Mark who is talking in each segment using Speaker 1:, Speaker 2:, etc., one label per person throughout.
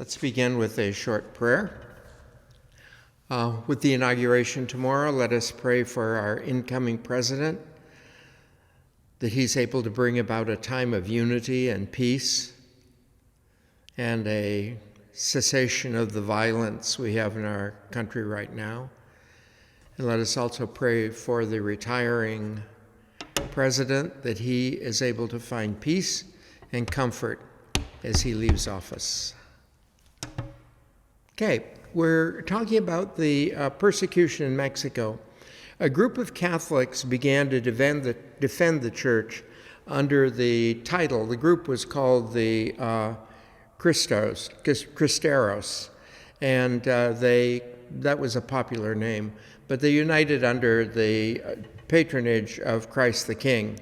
Speaker 1: Let's begin with a short prayer. With the inauguration tomorrow, let us pray for our incoming president, that he's able to bring about a time of unity and peace and a cessation of the violence we have in our country right now. And let us also pray for the retiring president, that he is able to find peace and comfort as he leaves office. Okay, we're talking about the persecution in Mexico. A group of Catholics began to defend the church under the title. The group was called the Cristeros, and that was a popular name, but they united under the patronage of Christ the King.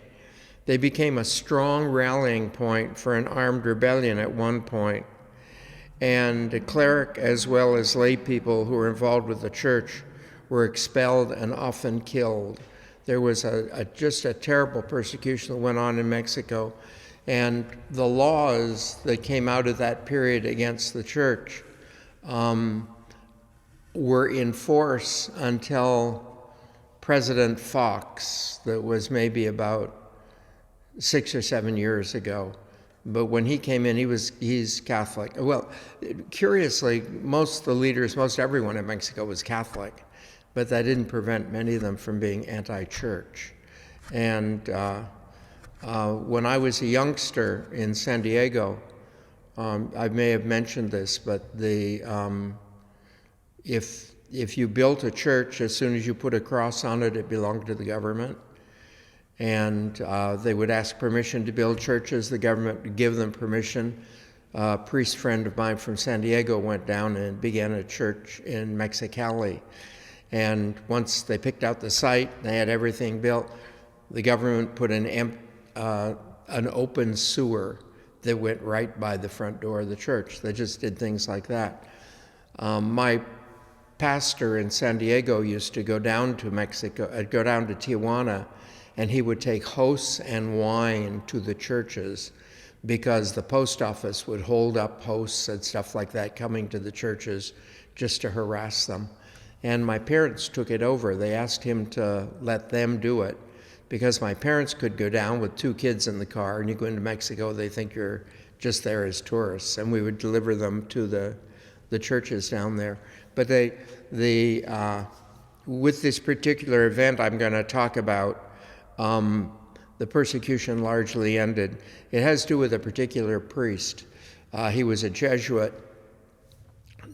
Speaker 1: They became a strong rallying point for an armed rebellion at one point, and a cleric as well as lay people who were involved with the church were expelled and often killed. There was just a terrible persecution that went on in Mexico, and the laws that came out of that period against the church were in force until President Fox, that was maybe about 6 or 7 years ago. But when he came in, he's Catholic. Well, curiously, most everyone in Mexico was Catholic, but that didn't prevent many of them from being anti-church. And when I was a youngster in San Diego, I may have mentioned this, but if you built a church, as soon as you put a cross on it, it belonged to the government. And they would ask permission to build churches. The government would give them permission. A priest friend of mine from San Diego went down and began a church in Mexicali. And once they picked out the site, they had everything built, the government put an open sewer that went right by the front door of the church. They just did things like that. My pastor in San Diego used to go down to Tijuana, and he would take hosts and wine to the churches because the post office would hold up hosts and stuff like that coming to the churches just to harass them. And my parents took it over. They asked him to let them do it because my parents could go down with 2 kids in the car, and you go into Mexico, they think you're just there as tourists, and we would deliver them to the churches down there. But with this particular event I'm going to talk about, the persecution largely ended. It has to do with a particular priest. He was a Jesuit,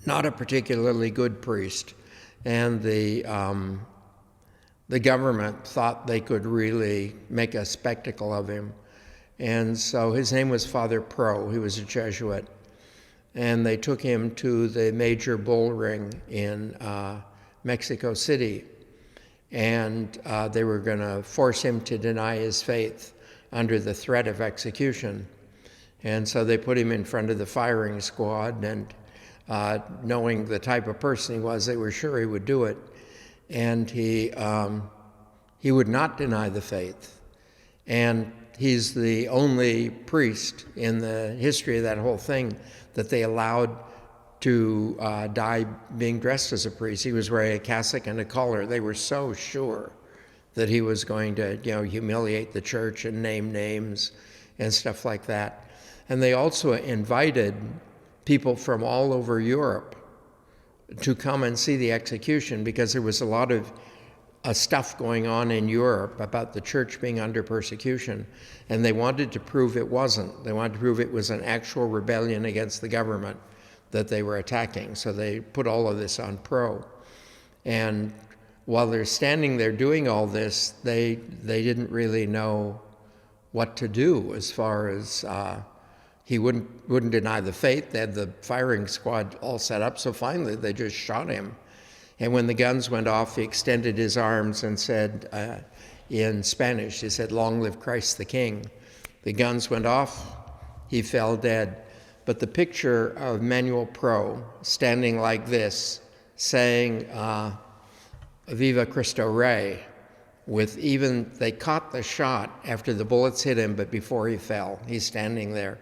Speaker 1: not a particularly good priest, and the government thought they could really make a spectacle of him. And so his name was Father Pro. He was a Jesuit. And they took him to the major bull ring in Mexico City. And they were going to force him to deny his faith under the threat of execution. And so they put him in front of the firing squad, and knowing the type of person he was, they were sure he would do it. And he would not deny the faith. And he's the only priest in the history of that whole thing that they allowed to die being dressed as a priest. He was wearing a cassock and a collar. They were so sure that he was going to, humiliate the church and name names and stuff like that. And they also invited people from all over Europe to come and see the execution because there was a lot of stuff going on in Europe about the church being under persecution, and they wanted to prove it wasn't. They wanted to prove it was an actual rebellion against the government that they were attacking. So they put all of this on Pro. And while they're standing there doing all this, they didn't really know what to do as far as he wouldn't deny the faith. They had the firing squad all set up, so finally they just shot him. And when the guns went off, he extended his arms and said, in Spanish, he said, "Long live Christ the King." The guns went off, he fell dead. But the picture of Manuel Pro standing like this, saying, "Viva Cristo Rey," they caught the shot after the bullets hit him, but before he fell, he's standing there.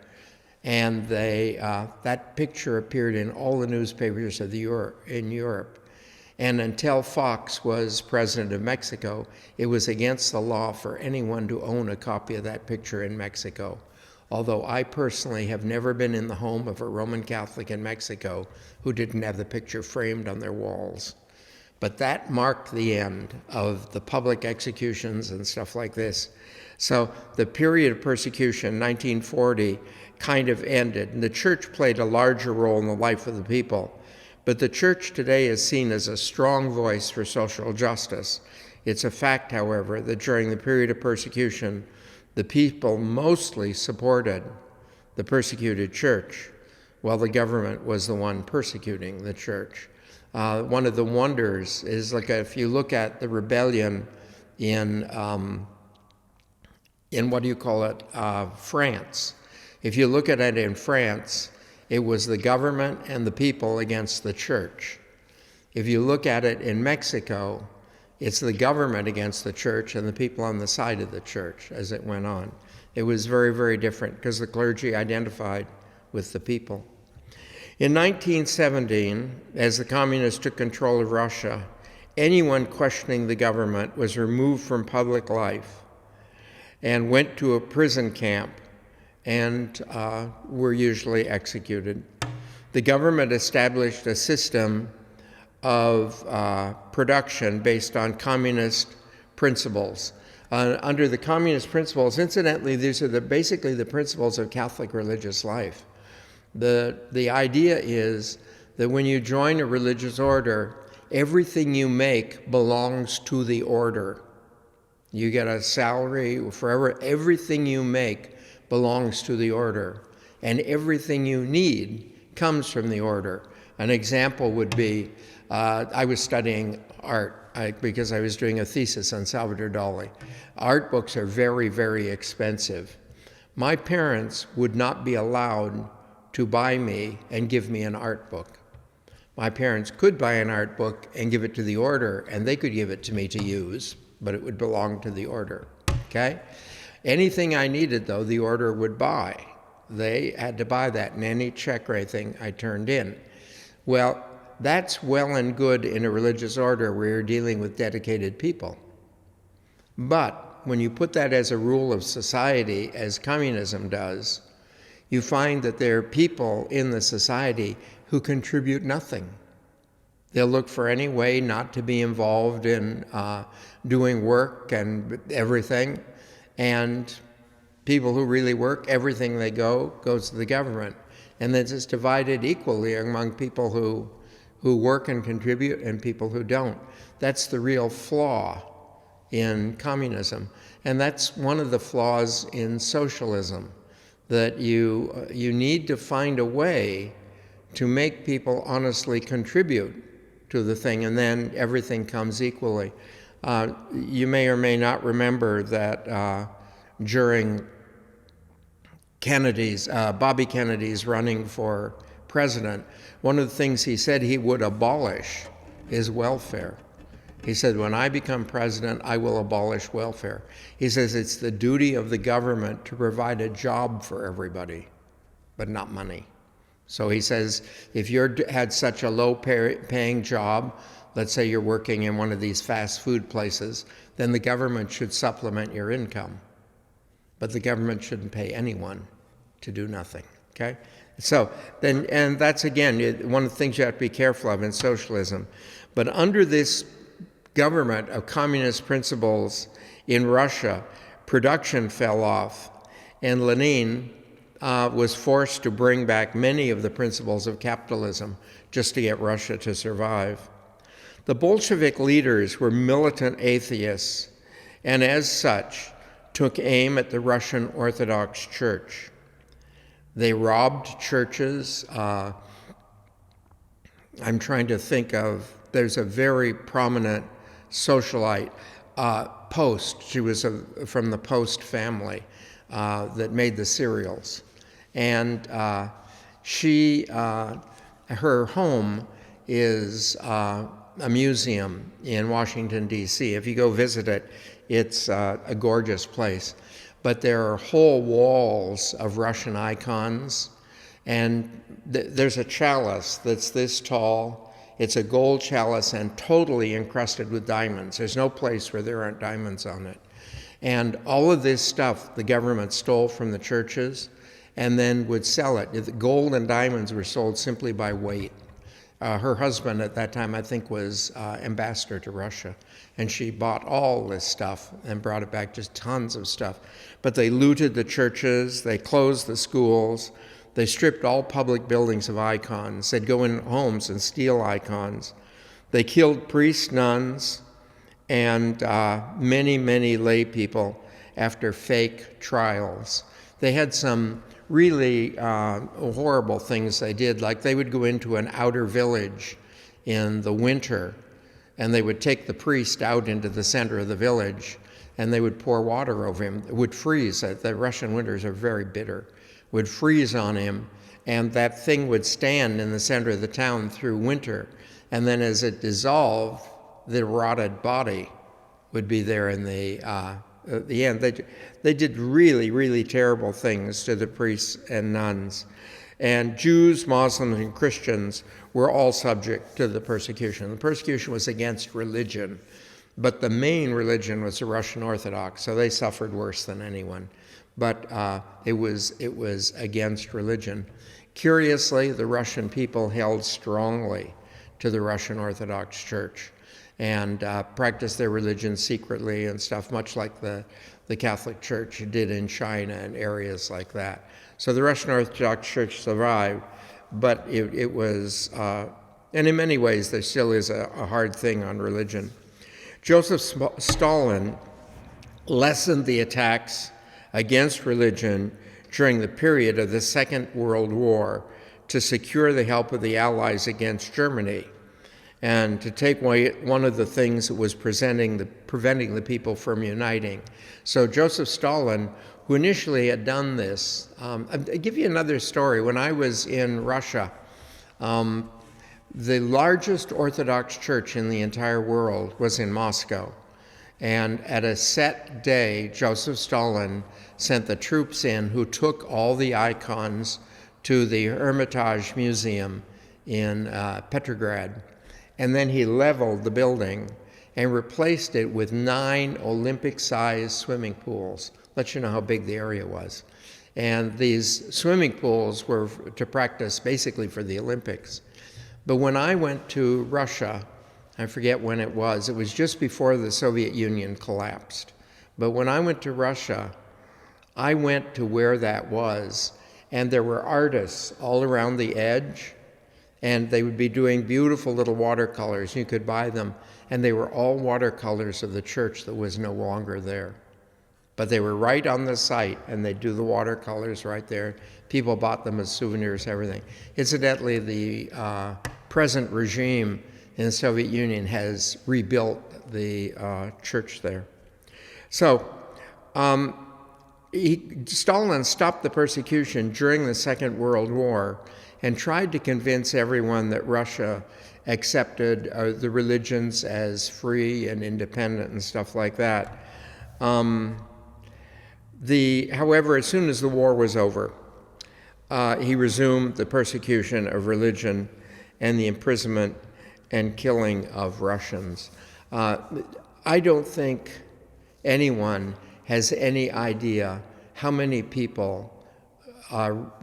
Speaker 1: And that picture appeared in all the newspapers in Europe. And until Fox was president of Mexico, it was against the law for anyone to own a copy of that picture in Mexico. Although I personally have never been in the home of a Roman Catholic in Mexico who didn't have the picture framed on their walls. But that marked the end of the public executions and stuff like this. So the period of persecution, 1940, kind of ended. And the church played a larger role in the life of the people. But the church today is seen as a strong voice for social justice. It's a fact, however, that during the period of persecution, the people mostly supported the persecuted church, while the government was the one persecuting the church. One of the wonders is, like, if you look at the rebellion in France. If you look at it in France, it was the government and the people against the church. If you look at it in Mexico, it's the government against the church and the people on the side of the church as it went on. It was very, very different because the clergy identified with the people. In 1917, as the communists took control of Russia, anyone questioning the government was removed from public life and went to a prison camp and were usually executed. The government established a system of production based on communist principles. Under the communist principles, incidentally, these are basically the principles of Catholic religious life. The idea is that when you join a religious order, everything you make belongs to the order. You get a salary forever. Everything you make belongs to the order, and everything you need comes from the order. An example would be, I was studying art because I was doing a thesis on Salvador Dali. Art books are very, very expensive. My parents would not be allowed to buy me and give me an art book. My parents could buy an art book and give it to the order, and they could give it to me to use, but it would belong to the order, okay? Anything I needed, though, the order would buy. They had to buy that, and any check or anything I turned in. Well, that's well and good in a religious order where you're dealing with dedicated people. But when you put that as a rule of society, as communism does, you find that there are people in the society who contribute nothing. They'll look for any way not to be involved in doing work and everything. And people who really work, everything they goes to the government. And then it's divided equally among people who work and contribute and people who don't. That's the real flaw in communism. And that's one of the flaws in socialism, that you need to find a way to make people honestly contribute to the thing, and then everything comes equally. You may or may not remember that during Bobby Kennedy's running for president, one of the things he said he would abolish is welfare. He said, when I become president, I will abolish welfare. He says it's the duty of the government to provide a job for everybody, but not money. So he says, if you had such a low-paying job, let's say you're working in one of these fast food places, then the government should supplement your income. But the government shouldn't pay anyone to do nothing, okay? So then, and that's, again, one of the things you have to be careful of in socialism. But under this government of communist principles in Russia, production fell off, and Lenin was forced to bring back many of the principles of capitalism just to get Russia to survive. The Bolshevik leaders were militant atheists, and as such, took aim at the Russian Orthodox Church. They robbed churches. I'm trying to think of, there's a very prominent socialite, Post. She was from the Post family that made the cereals. And her home is a museum in Washington, D.C. If you go visit it, it's a gorgeous place. But there are whole walls of Russian icons And there's a chalice that's this tall. It's a gold chalice and totally encrusted with diamonds. There's no place where there aren't diamonds on it. And all of this stuff the government stole from the churches and then would sell it. The gold and diamonds were sold simply by weight. Her husband at that time, I think, was ambassador to Russia. And she bought all this stuff and brought it back, just tons of stuff. But they looted the churches, they closed the schools, they stripped all public buildings of icons. They'd go in homes and steal icons. They killed priests, nuns, and many, many lay people after fake trials. They had some really horrible things they did, like they would go into an outer village in the winter, and they would take the priest out into the center of the village, and they would pour water over him. It would freeze. The Russian winters are very bitter. Would freeze on him, and that thing would stand in the center of the town through winter, and then as it dissolved, the rotted body would be there in the end. They did really, really terrible things to the priests and nuns. And Jews, Muslims, and Christians were all subject to the persecution. The persecution was against religion, but the main religion was the Russian Orthodox, so they suffered worse than anyone. But it was against religion. Curiously, the Russian people held strongly to the Russian Orthodox Church and practiced their religion secretly and stuff, much like the Catholic Church did in China and areas like that. So the Russian Orthodox Church survived, but it was, and in many ways there still is a hard thing on religion. Joseph Stalin lessened the attacks against religion during the period of the Second World War to secure the help of the Allies against Germany and to take away one of the things that was preventing the people from uniting. So Joseph Stalin, who initially had done this, I'll give you another story. When I was in Russia, the largest Orthodox church in the entire world was in Moscow. And at a set day, Joseph Stalin sent the troops in who took all the icons to the Hermitage Museum in Petrograd. And then he leveled the building and replaced it with 9 Olympic-sized swimming pools. Let you know how big the area was. And these swimming pools were to practice basically for the Olympics. But when I went to Russia, I forget when it was just before the Soviet Union collapsed. But when I went to Russia, I went to where that was, and there were artists all around the edge, and they would be doing beautiful little watercolors. You could buy them, and they were all watercolors of the church that was no longer there. But they were right on the site, and they'd do the watercolors right there. People bought them as souvenirs, everything. Incidentally, the present regime in the Soviet Union has rebuilt the church there. So Stalin stopped the persecution during the Second World War and tried to convince everyone that Russia accepted the religions as free and independent and stuff like that. However, as soon as the war was over, he resumed the persecution of religion and the imprisonment and killing of Russians. I don't think anyone has any idea how many people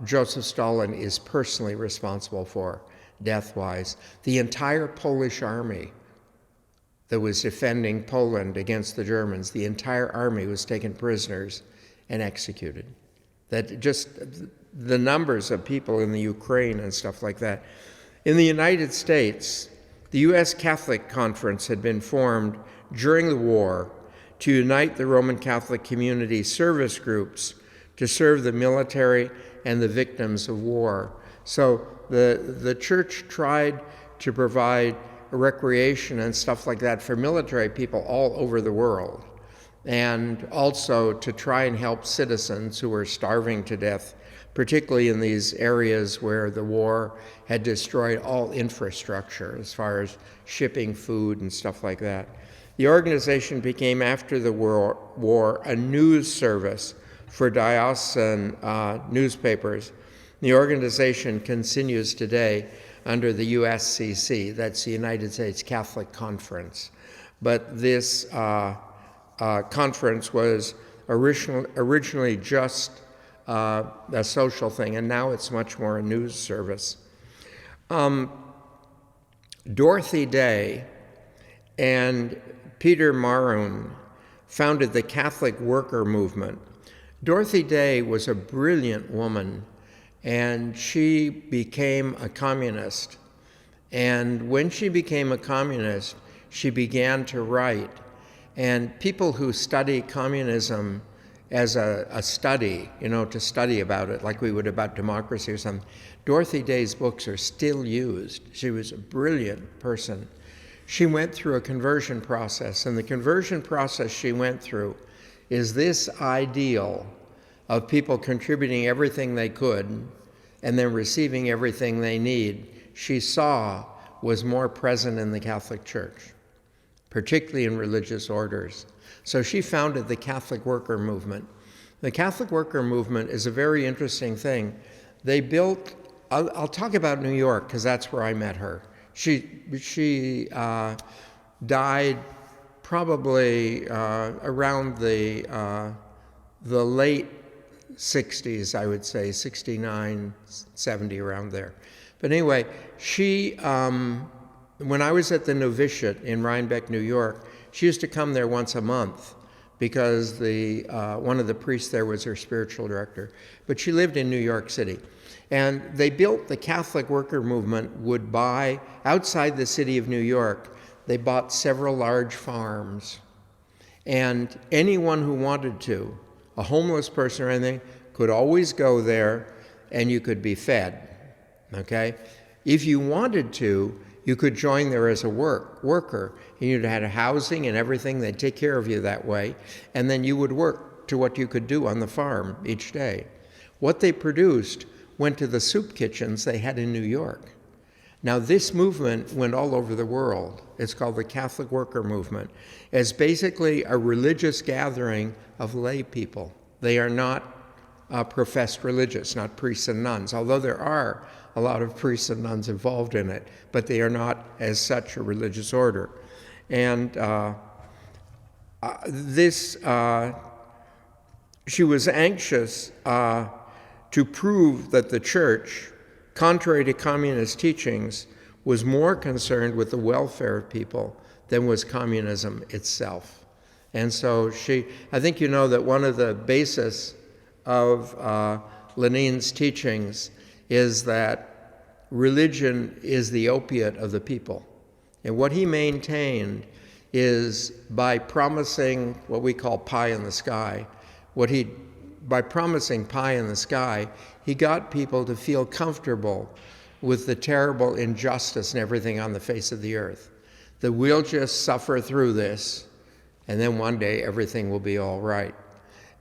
Speaker 1: Joseph Stalin is personally responsible for, death-wise. The entire Polish army that was defending Poland against the Germans, the entire army was taken prisoners and executed. That just the numbers of people in the Ukraine and stuff like that. In the United States, the U.S. Catholic Conference had been formed during the war to unite the Roman Catholic community service groups to serve the military and the victims of war. So the church tried to provide recreation and stuff like that for military people all over the world, and also to try and help citizens who were starving to death, particularly in these areas where the war had destroyed all infrastructure as far as shipping food and stuff like that. The organization became, after the war, a news service for diocesan newspapers The organization continues today under the USCC, that's the United States Catholic Conference. But this conference was originally just a social thing, and now it's much more a news service. Dorothy Day and Peter Maroon founded the Catholic Worker Movement. Dorothy Day was a brilliant woman, and she became a communist. And when she became a communist, she began to write. And people who study communism as a study, to study about it, like we would about democracy or something, Dorothy Day's books are still used. She was a brilliant person. She went through a conversion process, and the conversion process she went through is this ideal of people contributing everything they could and then receiving everything they need, she saw was more present in the Catholic Church, particularly in religious orders. So she founded the Catholic Worker Movement. The Catholic Worker Movement is a very interesting thing. They built, I'll talk about New York because that's where I met her. She died probably around the late 60s, I would say, 69, 70, around there. But anyway, she, when I was at the novitiate in Rhinebeck, New York, she used to come there once a month because one of the priests there was her spiritual director. But she lived in New York City. And they built the Catholic Worker Movement would buy, outside the city of New York, they bought several large farms. And anyone who wanted to, a homeless person or anything, could always go there and you could be fed, okay? If you wanted to, you could join there as a worker. And you'd had housing and everything, they'd take care of you that way, and then you would work to what you could do on the farm each day. What they produced went to the soup kitchens they had in New York. Now this movement went all over the world. It's called the Catholic Worker Movement. It's basically a religious gathering of lay people. They are not professed religious, not priests and nuns, although there are a lot of priests and nuns involved in it, but they are not as such a religious order. And she was anxious to prove that the church, contrary to communist teachings, was more concerned with the welfare of people than was communism itself. And so I think you know that one of the basis of Lenin's teachings is that religion is the opiate of the people. And what he maintained is by promising what we call pie in the sky, by promising pie in the sky, he got people to feel comfortable with the terrible injustice and everything on the face of the earth. That we'll just suffer through this, and then one day everything will be all right.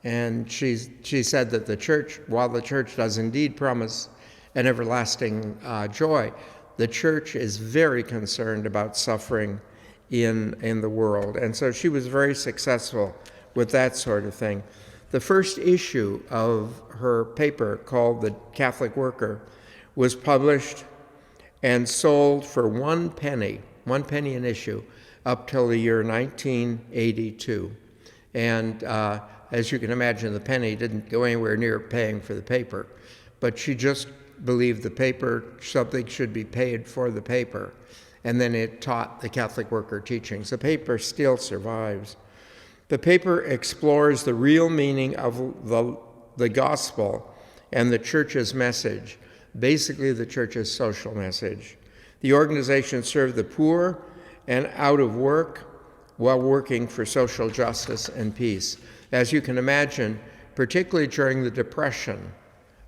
Speaker 1: And she said that the church, while the church does indeed promise an everlasting joy, the church is very concerned about suffering in the world. And so she was very successful with that sort of thing. The first issue of her paper, called The Catholic Worker, was published and sold for 1 penny an issue, up till the year 1982. And as you can imagine, the penny didn't go anywhere near paying for the paper, but she just believed something should be paid for the paper. And then it taught the Catholic Worker teachings. The paper still survives. The paper explores the real meaning of the gospel and the church's message, basically the church's social message. The organization served the poor and out of work while working for social justice and peace. As you can imagine, particularly during the Depression,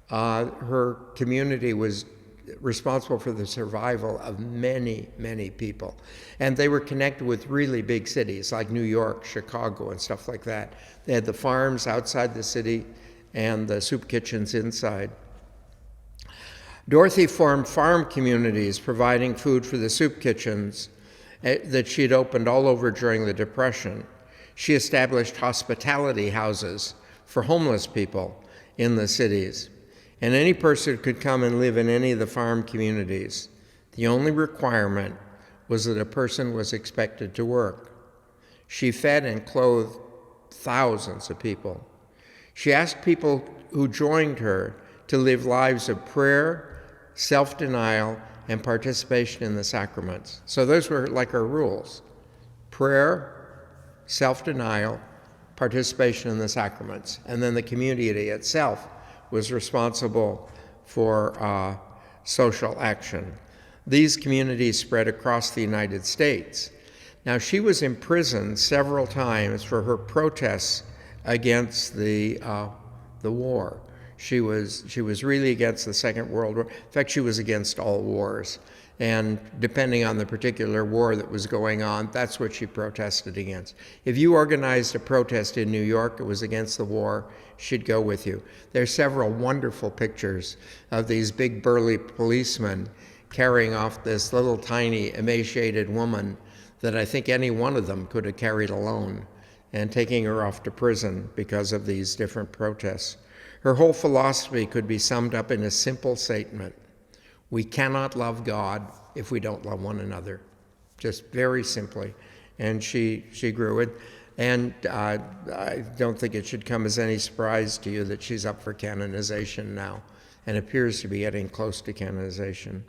Speaker 1: her community was responsible for the survival of many, many people. And they were connected with really big cities like New York, Chicago, and stuff like that. They had the farms outside the city and the soup kitchens inside. Dorothy formed farm communities providing food for the soup kitchens that she had opened all over during the Depression. She established hospitality houses for homeless people in the cities. and any person could come and live in any of the farm communities. The only requirement was that a person was expected to work. She fed and clothed thousands of people. She asked people who joined her to live lives of prayer, self-denial, and participation in the sacraments. So those were like her rules: prayer, self-denial, participation in the sacraments. And then the community itself was responsible for social action. These communities spread across the United States. Now, she was imprisoned several times for her protests against the war. She was really against the Second World War. In fact, she was against all wars. And depending on the particular war that was going on, that's what she protested against. If you organized a protest in New York, it was against the war, she'd go with you. There's several wonderful pictures of these big burly policemen carrying off this little tiny emaciated woman that I think any one of them could have carried alone, and taking her off to prison because of these different protests. Her whole philosophy could be summed up in a simple statement: we cannot love God if we don't love one another. Just very simply. And she grew it. And I don't think it should come as any surprise to you that she's up for canonization now, and appears to be getting close to canonization.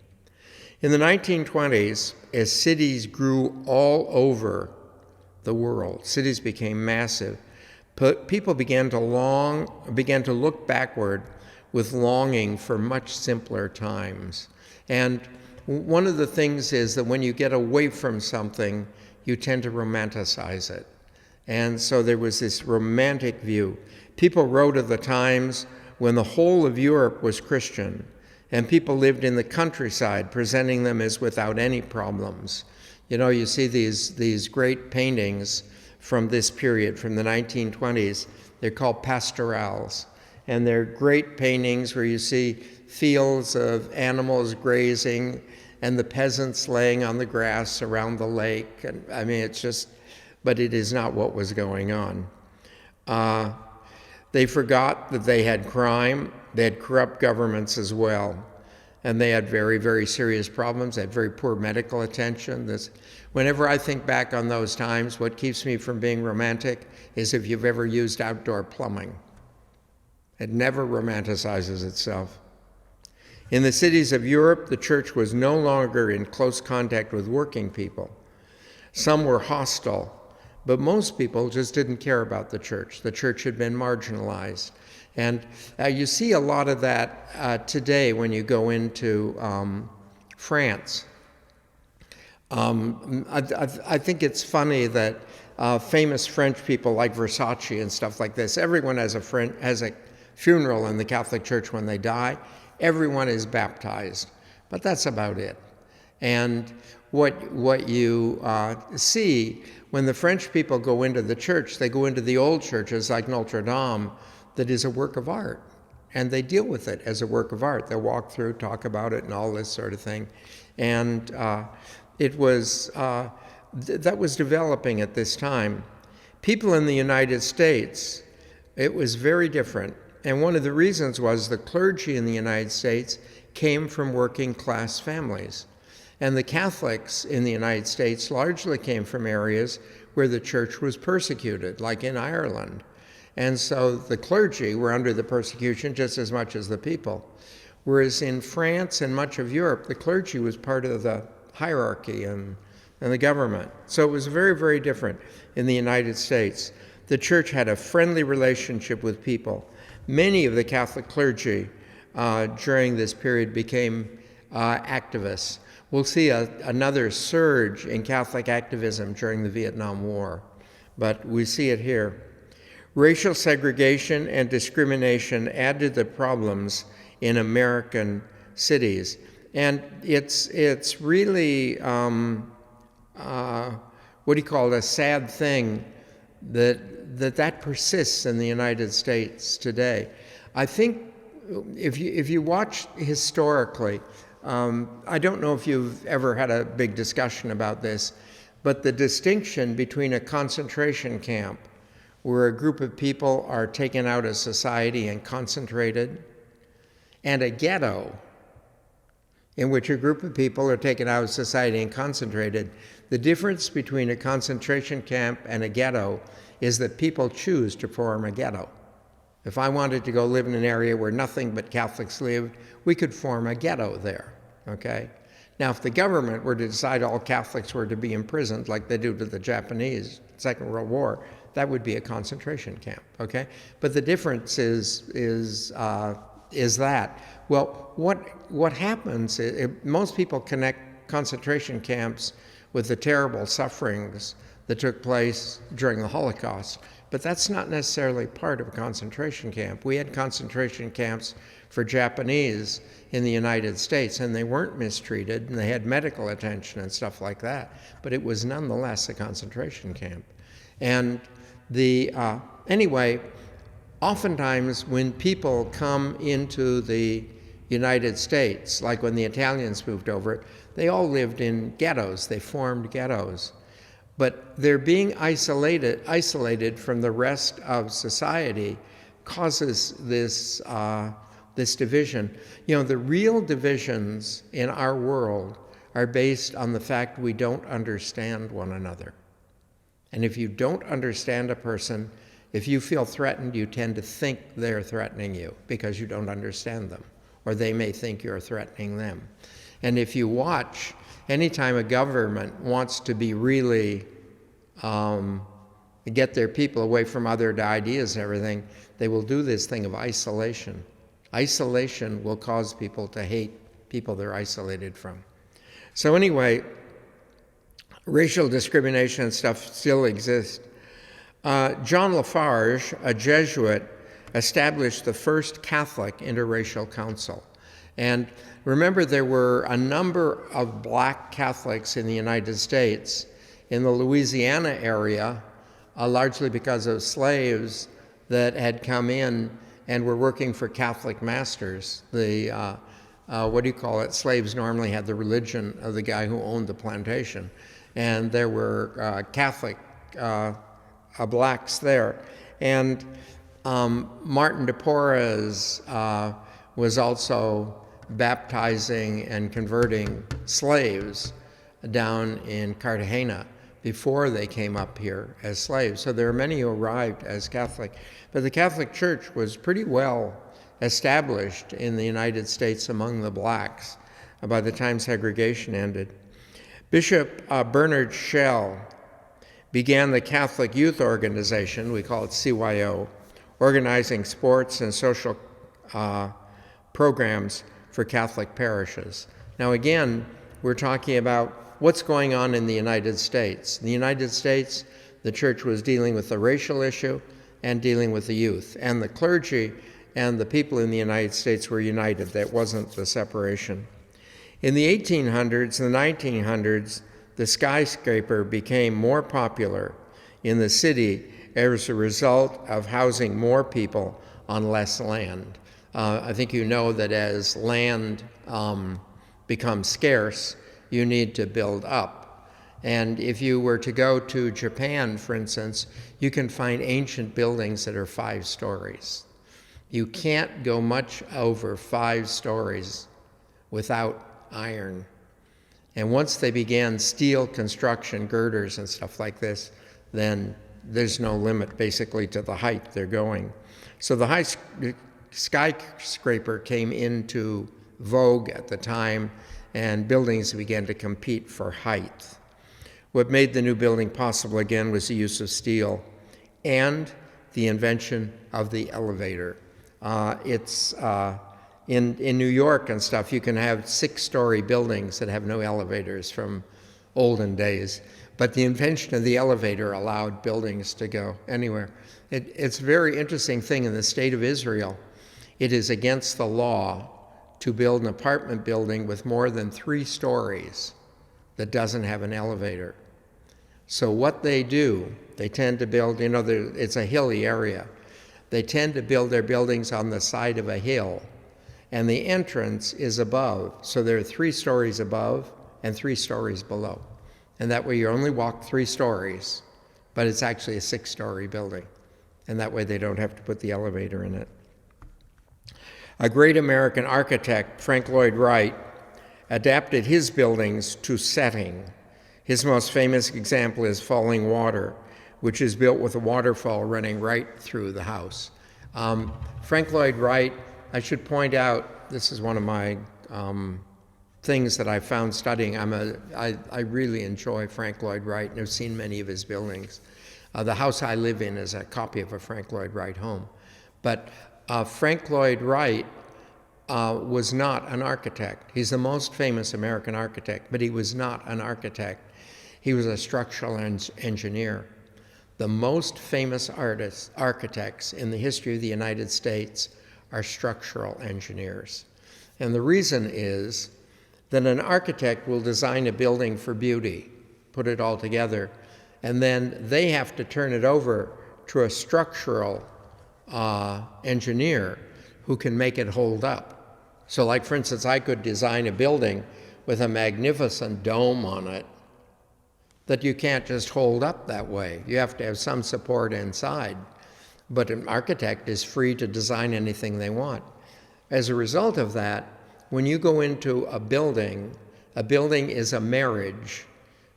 Speaker 1: In the 1920s, as cities grew all over the world, cities became massive, people began to look backward with longing for much simpler times. And one of the things is that when you get away from something, you tend to romanticize it. And so there was this romantic view. People wrote of the times when the whole of Europe was Christian, and people lived in the countryside, presenting them as without any problems. You know, you see these great paintings from this period, from the 1920s. They're called pastorals. And they're great paintings where you see fields of animals grazing and the peasants laying on the grass around the lake. And I mean, but it is not what was going on. They forgot that they had crime. They had corrupt governments as well. And they had very, very serious problems. They had very poor medical attention. Whenever I think back on those times, what keeps me from being romantic is if you've ever used outdoor plumbing. It never romanticizes itself. In the cities of Europe, the church was no longer in close contact with working people. Some were hostile, but most people just didn't care about the church. The church had been marginalized. And you see a lot of that today when you go into France. I think it's funny that famous French people like Versailles and stuff like this, everyone has a funeral in the Catholic Church when they die. Everyone is baptized, but that's about it. And what you see when the French people go into the church, they go into the old churches like Notre Dame, that is a work of art, and they deal with it as a work of art. They'll walk through, talk about it, and all this sort of thing. And that was developing at this time. People in the United States, it was very different. And one of the reasons was the clergy in the United States came from working class families. And the Catholics in the United States largely came from areas where the church was persecuted, like in Ireland. And so the clergy were under the persecution just as much as the people. Whereas in France and much of Europe, the clergy was part of the hierarchy and the government. So it was very, very different in the United States. The church had a friendly relationship with people. Many of the Catholic clergy during this period became activists. We'll see another surge in Catholic activism during the Vietnam War, but we see it here. Racial segregation and discrimination added the problems in American cities. And it's really, a sad thing that persists in the United States today. I think if you watch historically, I don't know if you've ever had a big discussion about this, but the distinction between a concentration camp where a group of people are taken out of society and concentrated, and a ghetto in which a group of people are taken out of society and concentrated, the difference between a concentration camp and a ghetto is that people choose to form a ghetto. If I wanted to go live in an area where nothing but Catholics lived, we could form a ghetto there, okay? Now, if the government were to decide all Catholics were to be imprisoned, like they do to the Japanese, Second World War, that would be a concentration camp, okay? But the difference is that. Well, what happens is, most people connect concentration camps with the terrible sufferings that took place during the Holocaust, but that's not necessarily part of a concentration camp. We had concentration camps for Japanese in the United States, and they weren't mistreated, and they had medical attention and stuff like that, but it was nonetheless a concentration camp. And anyway, oftentimes when people come into the United States, like when the Italians moved over, they all lived in ghettos. They formed ghettos. But their being isolated from the rest of society causes this division. You know, the real divisions in our world are based on the fact we don't understand one another. And if you don't understand a person, if you feel threatened, you tend to think they're threatening you because you don't understand them, or they may think you're threatening them. And if you watch, anytime a government wants to be really get their people away from other ideas and everything, they will do this thing of isolation. Isolation will cause people to hate people they're isolated from. So anyway, racial discrimination and stuff still exists. John Lafarge, a Jesuit, established the first Catholic interracial council. And remember, there were a number of black Catholics in the United States, in the Louisiana area, largely because of slaves that had come in and were working for Catholic masters. Slaves normally had the religion of the guy who owned the plantation. And there were Catholic blacks there. And Martin de Porres was also baptizing and converting slaves down in Cartagena before they came up here as slaves. So there are many who arrived as Catholic. But the Catholic Church was pretty well established in the United States among the blacks by the time segregation ended. Bishop Bernard Shell began the Catholic Youth Organization, we call it CYO, organizing sports and social programs for Catholic parishes. Now again, we're talking about what's going on in the United States. In the United States, the church was dealing with the racial issue and dealing with the youth. And the clergy and the people in the United States were united. That wasn't the separation. In the 1800s and the 1900s, the skyscraper became more popular in the city as a result of housing more people on less land. I think you know that as land becomes scarce, you need to build up. And if you were to go to Japan, for instance, you can find ancient buildings that are 5 stories. You can't go much over 5 stories without iron. And once they began steel construction, girders and stuff like this, then there's no limit basically to the height they're going. So the skyscraper came into vogue at the time, and buildings began to compete for height. What made the new building possible again was the use of steel and the invention of the elevator. In New York and stuff, you can have 6-story buildings that have no elevators from olden days, but the invention of the elevator allowed buildings to go anywhere. It's a very interesting thing in the state of Israel. It is against the law to build an apartment building with more than 3 stories that doesn't have an elevator. So what they do, they tend to build, it's a hilly area. They tend to build their buildings on the side of a hill, and the entrance is above. So there are 3 stories above and 3 stories below. And that way you only walk 3 stories, but it's actually a 6-story building. And that way they don't have to put the elevator in it. A great American architect, Frank Lloyd Wright, adapted his buildings to setting. His most famous example is Falling Water, which is built with a waterfall running right through the house. Frank Lloyd Wright, I should point out, this is one of my things that I found studying. I really enjoy Frank Lloyd Wright, and I've seen many of his buildings. The house I live in is a copy of a Frank Lloyd Wright home. But Frank Lloyd Wright was not an architect. He's the most famous American architect, but he was not an architect. He was a structural engineer. The most famous architects in the history of the United States are structural engineers. And the reason is that an architect will design a building for beauty, put it all together, and then they have to turn it over to a structural engineer who can make it hold up. So like, for instance, I could design a building with a magnificent dome on it that you can't just hold up that way. You have to have some support inside. But an architect is free to design anything they want. As a result of that, when you go into a building is a marriage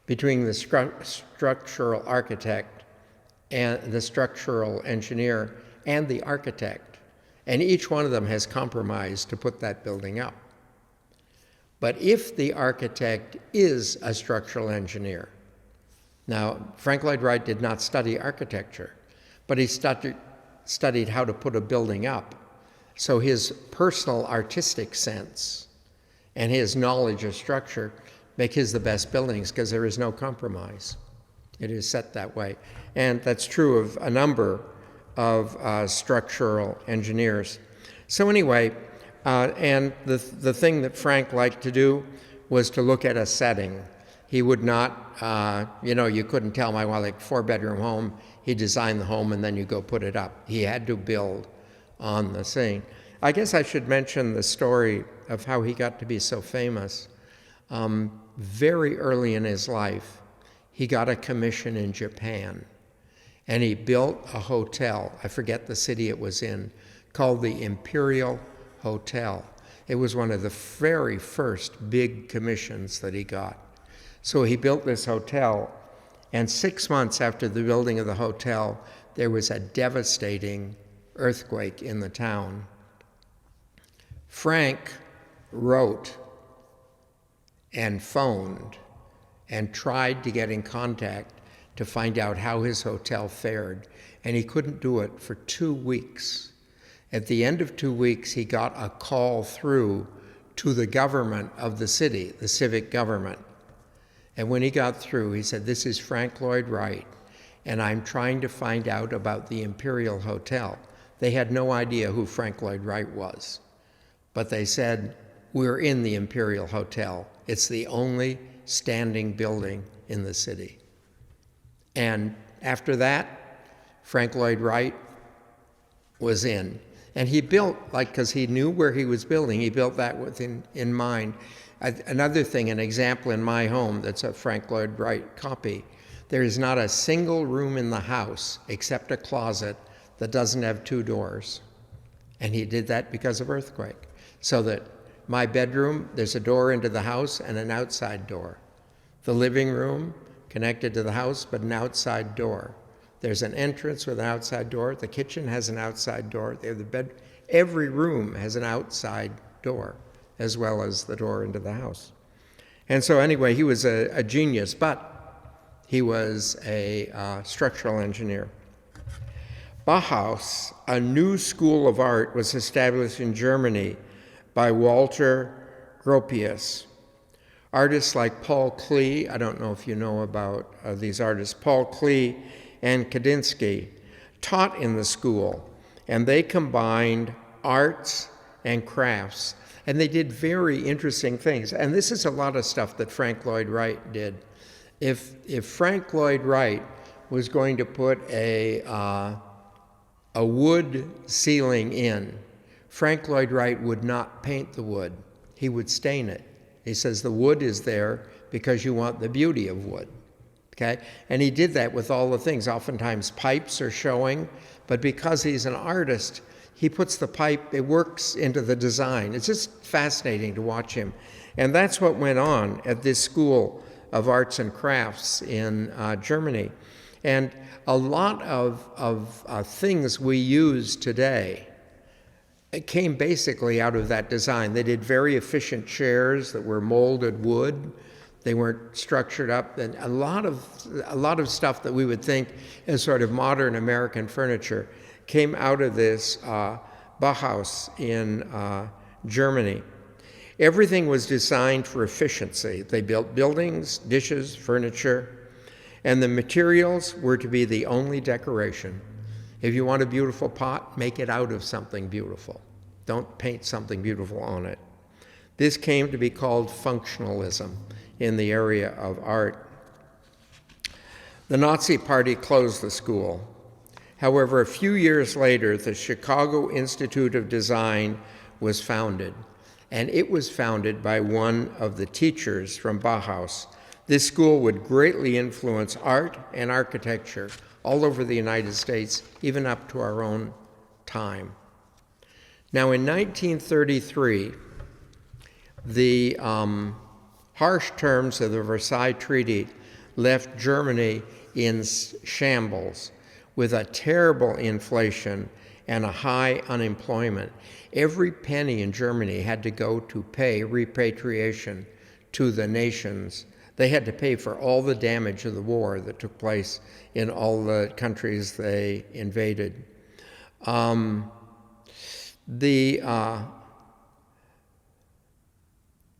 Speaker 1: between the structural architect and the structural engineer and the architect. And each one of them has compromised to put that building up. But if the architect is a structural engineer, now, Frank Lloyd Wright did not study architecture, but he studied how to put a building up. So his personal artistic sense and his knowledge of structure make his the best buildings because there is no compromise. It is set that way. And that's true of a number of structural engineers. So anyway, and the thing that Frank liked to do was to look at a setting. He would not, you couldn't tell my like 4-bedroom home. He designed the home and then you go put it up. He had to build on the scene. I guess I should mention the story of how he got to be so famous. Very early in his life, he got a commission in Japan, and he built a hotel, I forget the city it was in, called the Imperial Hotel. It was one of the very first big commissions that he got. So he built this hotel, and 6 months after the building of the hotel, there was a devastating earthquake in the town. Frank wrote and phoned and tried to get in contact to find out how his hotel fared, and he couldn't do it for 2 weeks. At the end of 2 weeks, he got a call through to the government of the city, the civic government. And when he got through, he said, "This is Frank Lloyd Wright, and I'm trying to find out about the Imperial Hotel." They had no idea who Frank Lloyd Wright was, but they said, "We're in the Imperial Hotel. It's the only standing building in the city." And after that, Frank Lloyd Wright was in. And he built, because he knew where he was building, he built that with in mind. Another thing, an example in my home that's a Frank Lloyd Wright copy, there is not a single room in the house except a closet that doesn't have 2 doors. And he did that because of earthquake. So that my bedroom, there's a door into the house and an outside door. The living room, connected to the house, but an outside door. There's an entrance with an outside door. The kitchen has an outside door. The bed, every room has an outside door, as well as the door into the house. And so anyway, he was a genius, but he was a structural engineer. Bauhaus, a new school of art, was established in Germany by Walter Gropius. Artists like Paul Klee, I don't know if you know about these artists, Paul Klee and Kandinsky, taught in the school, and they combined arts and crafts. And they did very interesting things. And this is a lot of stuff that Frank Lloyd Wright did. If Frank Lloyd Wright was going to put a wood ceiling in, Frank Lloyd Wright would not paint the wood. He would stain it. He says the wood is there because you want the beauty of wood. Okay? And he did that with all the things. Oftentimes pipes are showing, but because he's an artist, he puts the pipe, it works into the design. It's just fascinating to watch him. And that's what went on at this school of arts and crafts in Germany. And a lot of things we use today, it came basically out of that design. They did very efficient chairs that were molded wood. They weren't structured up, and a lot of stuff that we would think as sort of modern American furniture came out of this Bauhaus in Germany. Everything was designed for efficiency. They built buildings, dishes, furniture, and the materials were to be the only decoration. If you want a beautiful pot, make it out of something beautiful. Don't paint something beautiful on it. This came to be called functionalism in the area of art. The Nazi Party closed the school. However, a few years later, the Chicago Institute of Design was founded, and it was founded by one of the teachers from Bauhaus. This school would greatly influence art and architecture all over the United States, even up to our own time. Now, in 1933, the harsh terms of the Versailles Treaty left Germany in shambles with a terrible inflation and a high unemployment. Every penny in Germany had to go to pay repatriation to the nations. They had to pay for all the damage of the war that took place in all the countries they invaded.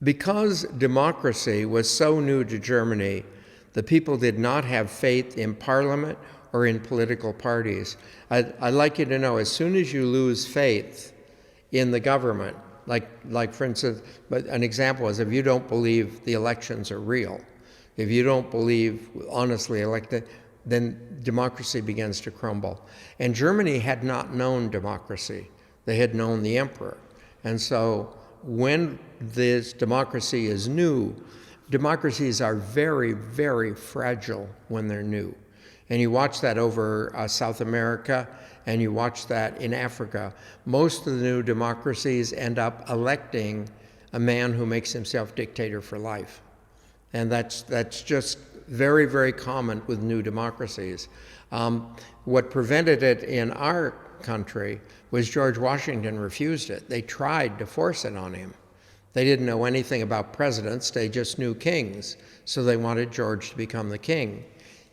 Speaker 1: Because democracy was so new to Germany, the people did not have faith in parliament or in political parties. I'd like you to know, as soon as you lose faith in the government, like for instance, but an example is if you don't believe the elections are real, if you don't believe honestly elected, then democracy begins to crumble. And Germany had not known democracy. They had known the emperor. And so when this democracy is new, democracies are very, very fragile when they're new. And you watch that over South America, and you watch that in Africa. Most of the new democracies end up electing a man who makes himself dictator for life. And that's just very, very common with new democracies. What prevented it in our country was George Washington refused it. They tried to force it on him. They didn't know anything about presidents, they just knew kings. So they wanted George to become the king.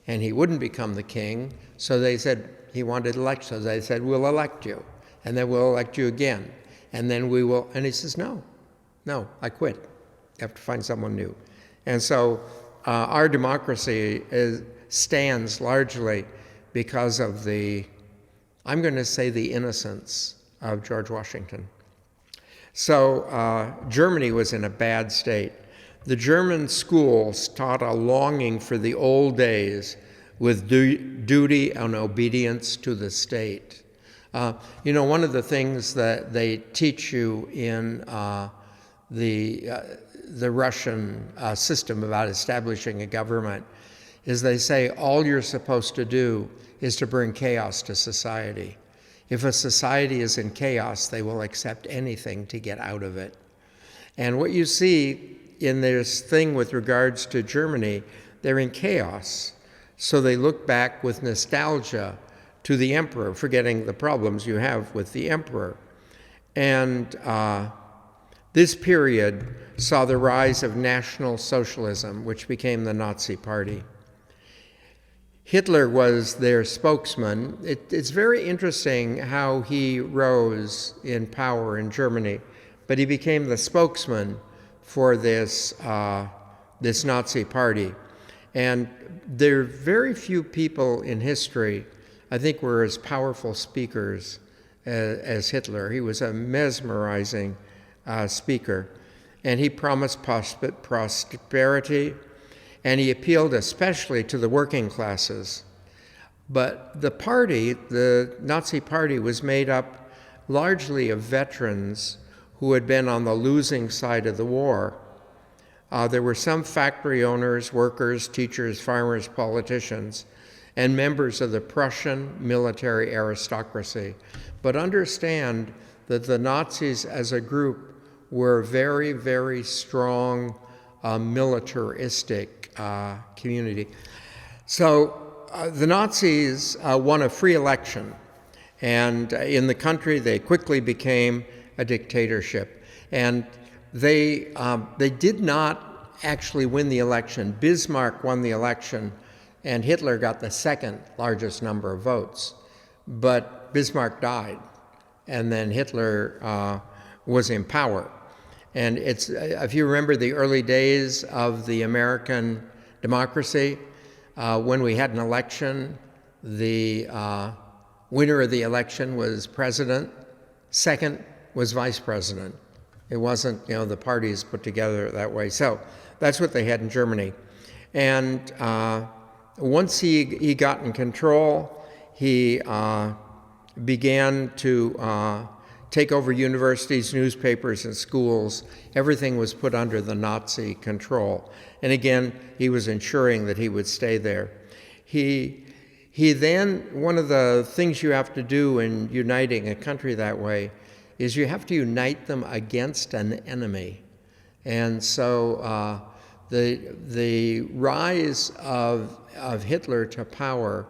Speaker 1: And he wouldn't become the king, so they said he wanted election. So they said, we'll elect you, and then we'll elect you again. And then we will, and he says, no, I quit. You have to find someone new. And so our democracy stands largely because of I'm going to say the innocence of George Washington. So Germany was in a bad state. The German schools taught a longing for the old days with duty and obedience to the state. One of the things that they teach you in the Russian system about establishing a government is they say all you're supposed to do is to bring chaos to society. If a society is in chaos, they will accept anything to get out of it. And what you see in this thing with regards to Germany, they're in chaos. So they look back with nostalgia to the emperor, forgetting the problems you have with the emperor. And this period saw the rise of National Socialism, which became the Nazi Party. Hitler was their spokesman. It's very interesting how he rose in power in Germany, but he became the spokesman for this Nazi Party. And there are very few people in history, I think, were as powerful speakers as Hitler. He was a mesmerizing speaker, and he promised prosperity, and he appealed especially to the working classes. But the Nazi Party, was made up largely of veterans who had been on the losing side of the war. There were some factory owners, workers, teachers, farmers, politicians, and members of the Prussian military aristocracy. But understand that the Nazis as a group were very, very strong militaristic community. So the Nazis won a free election, and in the country they quickly became a dictatorship. And they did not actually win the election. Bismarck won the election, and Hitler got the second largest number of votes. But Bismarck died, and then Hitler was in power. And it's, if you remember the early days of the American democracy, when we had an election, the winner of the election was president, second was vice president. It wasn't, the parties put together that way. So that's what they had in Germany. And once he got in control, he began to take over universities, newspapers, and schools. Everything was put under the Nazi control. And again, he was ensuring that he would stay there. He then, one of the things you have to do in uniting a country that way is you have to unite them against an enemy. And so the rise of Hitler to power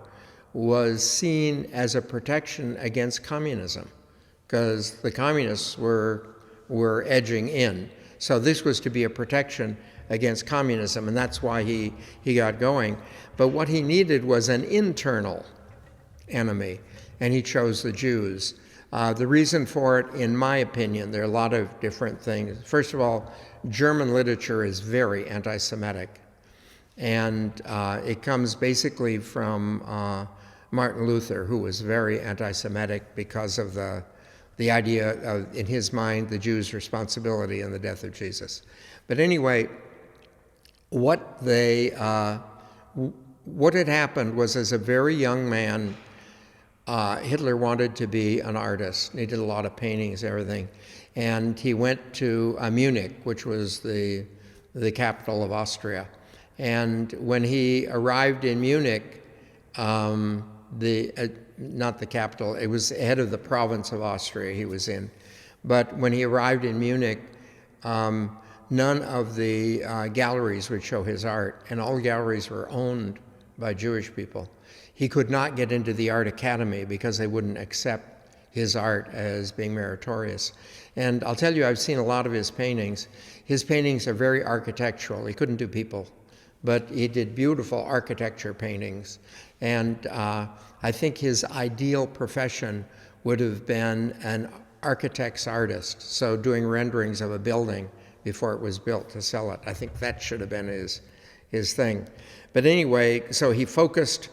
Speaker 1: was seen as a protection against communism, because the communists were edging in. So this was to be a protection against communism, and that's why he got going. But what he needed was an internal enemy, and he chose the Jews. The reason for it, in my opinion, there are a lot of different things. First of all, German literature is very anti-Semitic, and it comes basically from Martin Luther, who was very anti-Semitic because of the idea of, in his mind, the Jews' responsibility in the death of Jesus. But anyway, what had happened was, as a very young man, Hitler wanted to be an artist. He did a lot of paintings, everything. And he went to Munich, which was the capital of Austria. And when he arrived in Munich, not the capital, it was head of the province of Austria he was in. But when he arrived in Munich, none of the galleries would show his art, and all galleries were owned by Jewish people. He could not get into the art academy because they wouldn't accept his art as being meritorious. And I'll tell you, I've seen a lot of his paintings. His paintings are very architectural. He couldn't do people, but he did beautiful architecture paintings. And I think his ideal profession would have been an architect's artist, so doing renderings of a building before it was built to sell it. I think that should have been his thing. But anyway, so he focused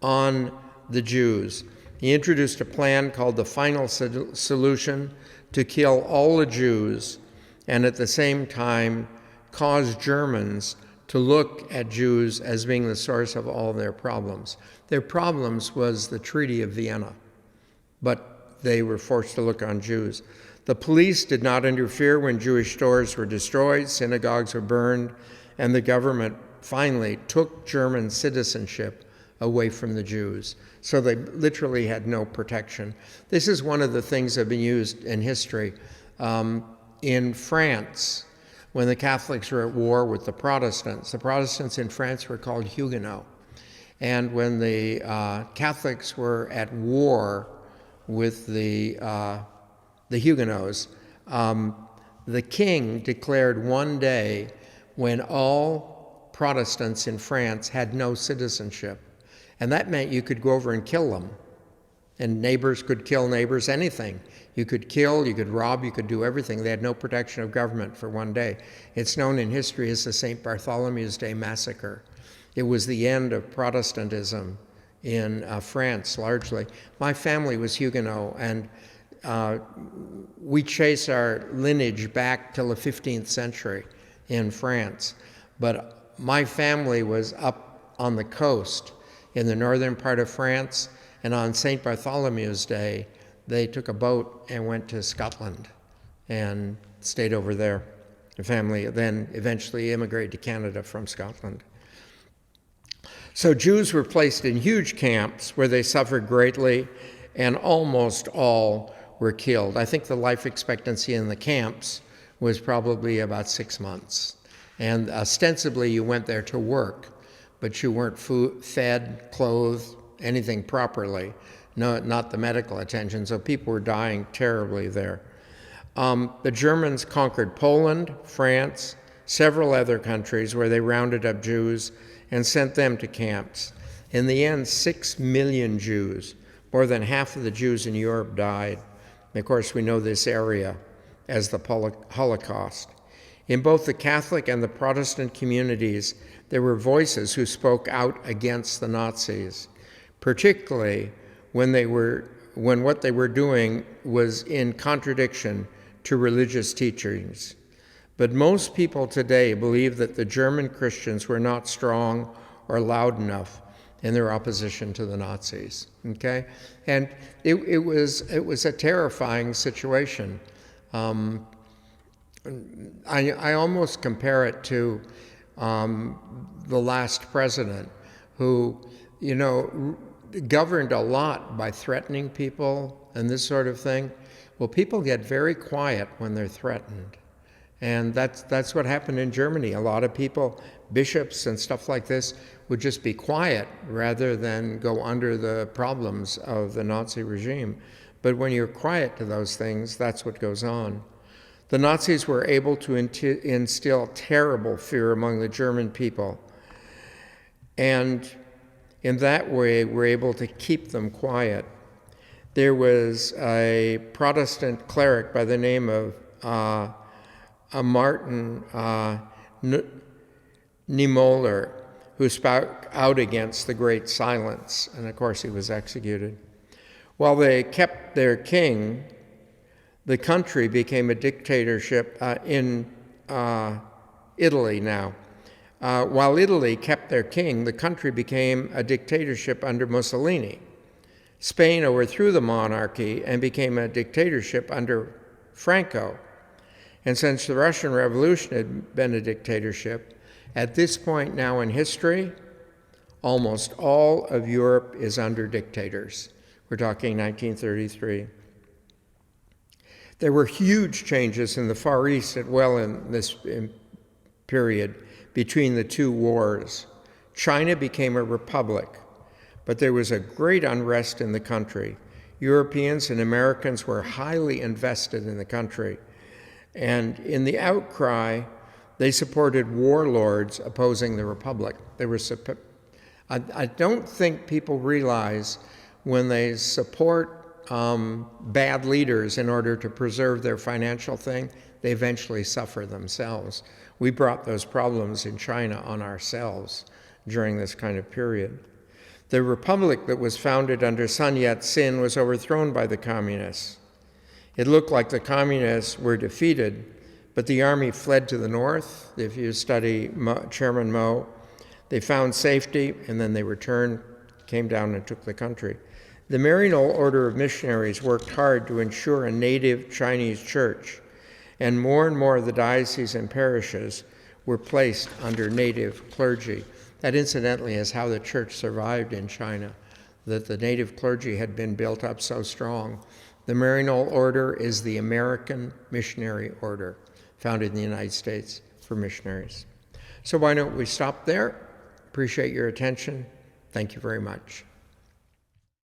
Speaker 1: on the Jews. He introduced a plan called the Final Solution to kill all the Jews, and at the same time cause Germans to look at Jews as being the source of all their problems. Their problems was the Treaty of Vienna, but they were forced to look on Jews. The police did not interfere when Jewish stores were destroyed, synagogues were burned, and the government finally took German citizenship away from the Jews. So they literally had no protection. This is one of the things that have been used in history. In France, when the Catholics were at war with the Protestants in France were called Huguenots. And when the Catholics were at war with the Huguenots, the king declared one day when all Protestants in France had no citizenship. And that meant you could go over and kill them. And neighbors could kill neighbors, anything. You could kill, you could rob, you could do everything. They had no protection of government for one day. It's known in history as the St. Bartholomew's Day Massacre. It was the end of Protestantism in France, largely. My family was Huguenot, and we trace our lineage back till the 15th century in France. But my family was up on the coast in the northern part of France, and on St. Bartholomew's Day, they took a boat and went to Scotland and stayed over there. The family then eventually immigrated to Canada from Scotland. So Jews were placed in huge camps where they suffered greatly, and almost all were killed. I think the life expectancy in the camps was probably about 6 months. And ostensibly you went there to work, but you weren't fed, clothed, anything properly. No, not the medical attention, so people were dying terribly there. The Germans conquered Poland, France, several other countries where they rounded up Jews and sent them to camps. In the end, 6 million Jews, more than half of the Jews in Europe, died. And of course, we know this area as the Holocaust. In both the Catholic and the Protestant communities, there were voices who spoke out against the Nazis, particularly when what they were doing was in contradiction to religious teachings. But most people today believe that the German Christians were not strong or loud enough in their opposition to the Nazis. Okay, and it was a terrifying situation. I almost compare it to the last president, who, governed a lot by threatening people and this sort of thing. Well, people get very quiet when they're threatened. And that's what happened in Germany. A lot of people, bishops and stuff like this, would just be quiet rather than go under the problems of the Nazi regime. But when you're quiet to those things, that's what goes on. The Nazis were able to instill terrible fear among the German people. And in that way, were able to keep them quiet. There was a Protestant cleric by the name of Martin Niemöller, who spoke out against the Great Silence, and of course he was executed. While they kept their king, the country became a dictatorship in Italy now. While Italy kept their king, the country became a dictatorship under Mussolini. Spain overthrew the monarchy and became a dictatorship under Franco. And since the Russian Revolution had been a dictatorship, at this point now in history, almost all of Europe is under dictators. We're talking 1933. There were huge changes in the Far East as well in this period between the two wars. China became a republic, but there was a great unrest in the country. Europeans and Americans were highly invested in the country. And in the outcry, they supported warlords opposing the republic. I don't think people realize when they support bad leaders in order to preserve their financial thing, they eventually suffer themselves. We brought those problems in China on ourselves during this kind of period. The republic that was founded under Sun Yat-sen was overthrown by the communists. It looked like the communists were defeated, but the army fled to the north. If you study Chairman Mao, they found safety, and then they returned, came down and took the country. The Maryknoll Order of Missionaries worked hard to ensure a native Chinese church, and more of the dioceses and parishes were placed under native clergy. That, incidentally, is how the church survived in China, that the native clergy had been built up so strong. The Maryknoll Order is the American missionary order, founded in the United States for missionaries. So why don't we stop there? Appreciate your attention. Thank you very much.